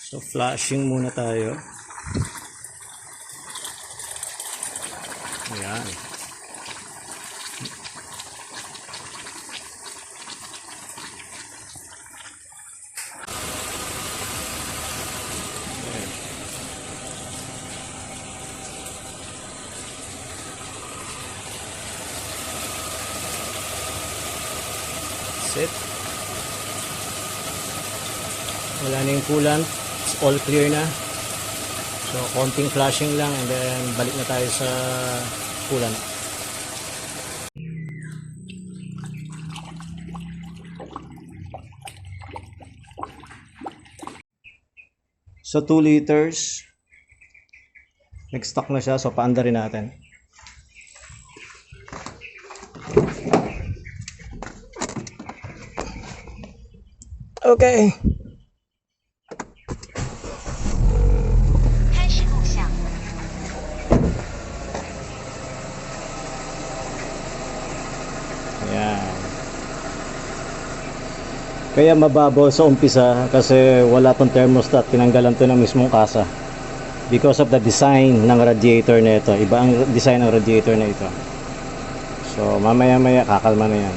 So flashing muna tayo. Ayan. Set. Wala na yung coolant. It's all clear na. So konting flashing lang and then balik na tayo sa coolant. So 2 liters. Nag-stock na siya, so paanda rin natin. Okay. Ayan. Kaya mababaw sa umpisa kasi wala tong thermostat, tinanggalan to ng mismong kasa because of the design ng radiator na ito. Iba ang design ng radiator na ito. So mamaya maya kakalma na yan.